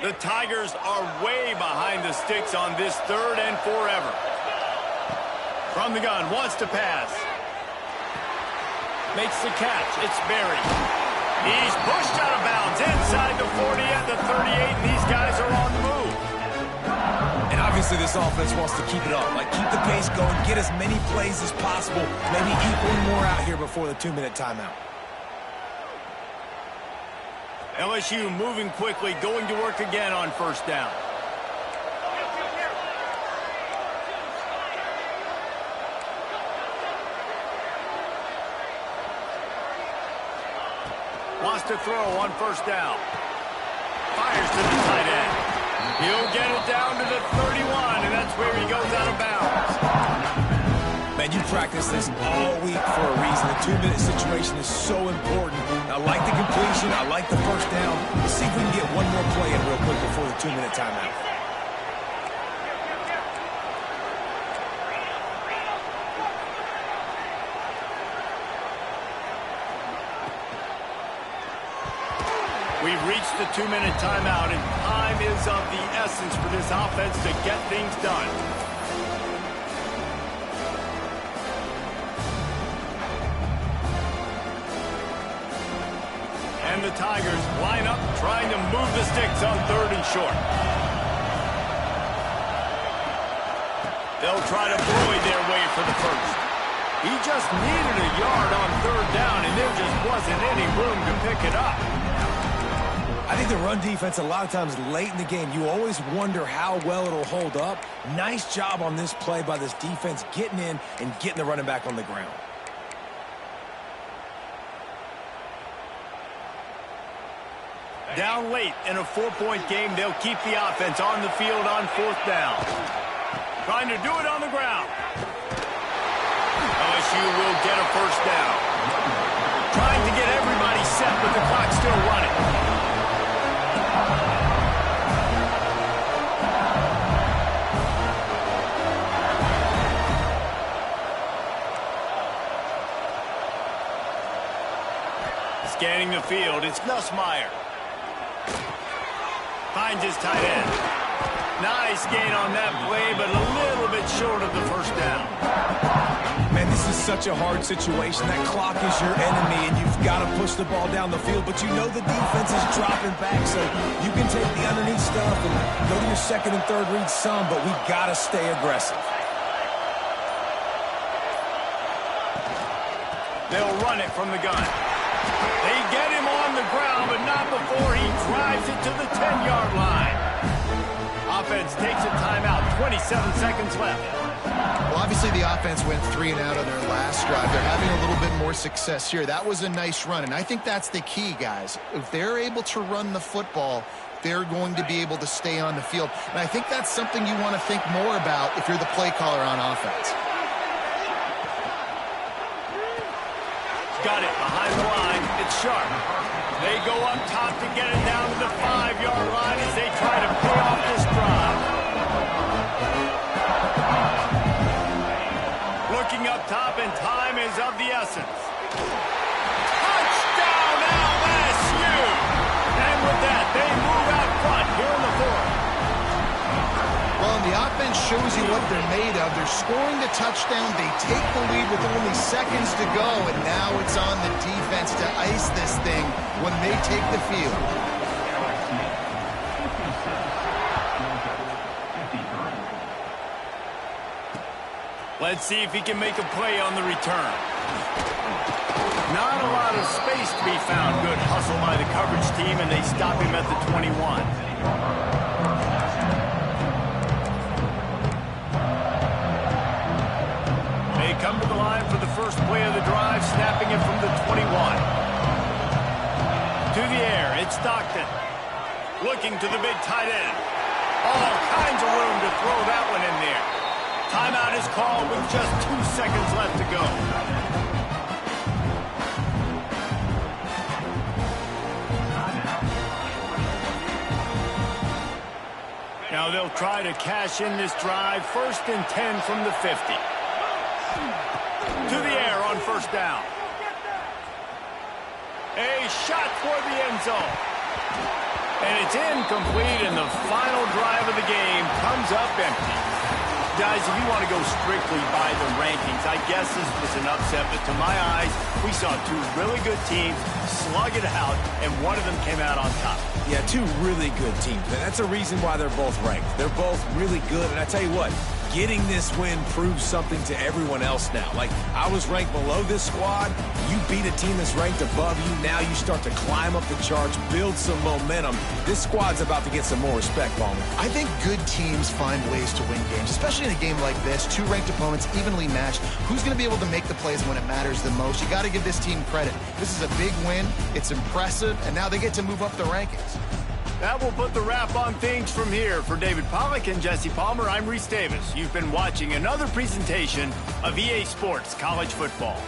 The Tigers are way behind the sticks on this 3rd and forever. From the gun, wants to pass. Makes the catch. It's Berry. He's pushed out of bounds inside the 40 at the 38, and these guys are on the move. And obviously this offense wants to keep it up. Like, keep the pace going, get as many plays as possible, maybe eat one more out here before the 2-minute timeout. LSU moving quickly, going to work again on 1st down. Wants to throw on 1st down. Fires to the tight end. He'll get it down to the 31, and that's where he goes out of bounds. Man, you practice this all week for a reason. The 2-minute situation is so important. I like the completion. I like the 1st down. Let's see if we can get one more play in real quick before the 2-minute timeout. We've reached the 2-minute timeout, and time is of the essence for this offense to get things done. And the Tigers line up, trying to move the sticks on 3rd and short. They'll try to Boyd their way for the 1st. He just needed a yard on 3rd down, and there just wasn't any room to pick it up. I think the run defense, a lot of times late in the game, you always wonder how well it'll hold up. Nice job on this play by this defense, getting in and getting the running back on the ground. Down late in a 4-point game, they'll keep the offense on the field on 4th down. Trying to do it on the ground. LSU will get a 1st down. Trying to get everybody set, but the clock's still running. Scanning the field, it's Nussmeier. Finds his tight end. Nice gain on that play, but a little bit short of the 1st down. Man, this is such a hard situation. That clock is your enemy, and you've got to push the ball down the field, but you know the defense is dropping back, so you can take the underneath stuff and go to your 2nd and 3rd read some, but we got to stay aggressive. They'll run it from the gun. They get him on the ground, but not before he drives it to the 10-yard line. Offense takes a timeout, 27 seconds left. Well, obviously the offense went 3 and out on their last drive. They're having a little bit more success here. That was a nice run, and I think that's the key, guys. If they're able to run the football, they're going to be able to stay on the field. And I think that's something you want to think more about if you're the play caller on offense. Got it behind the line. It's Sharp. They go up top to get it down to the 5-yard line as they try to pay off this drive. Looking up top, and time is of the essence. Touchdown LSU! And with that, they move out front here in the 4th. Well, and the offense shows you what they're made of. They're scoring the touchdown. They take the lead with only seconds to go, and now it's on the defense to ice this thing when they take the field. Let's see if he can make a play on the return. Not a lot of space to be found. Good hustle by the coverage team, and they stop him at the 21. They come to the line for the first play of the drive, snapping it from the 21. To the air, it's Stockton. Looking to the big tight end. All kinds of room to throw that one in there. Timeout is called with just 2 seconds left to go. Now they'll try to cash in this drive. 1st and 10 from the 50. To the air on 1st down. A shot for the end zone. And it's incomplete, and the final drive of the game comes up empty. Guys, if you want to go strictly by the rankings, I guess this was an upset, but to my eyes, we saw two really good teams slug it out, and one of them came out on top. Yeah, two really good teams. And that's a reason why they're both ranked. They're both really good, and I tell you what, getting this win proves something to everyone else now. Like, I was ranked below this squad. You beat a team that's ranked above you. Now you start to climb up the charts, build some momentum. This squad's about to get some more respect, Palmer. I think good teams find ways to win games, especially in a game like this. Two ranked opponents, evenly matched. Who's going to be able to make the plays when it matters the most? You got to give this team credit. This is a big win. It's impressive, and now they get to move up the rankings. That will put the wrap on things from here. For David Pollack and Jesse Palmer, I'm Reese Davis. You've been watching another presentation of EA Sports College Football.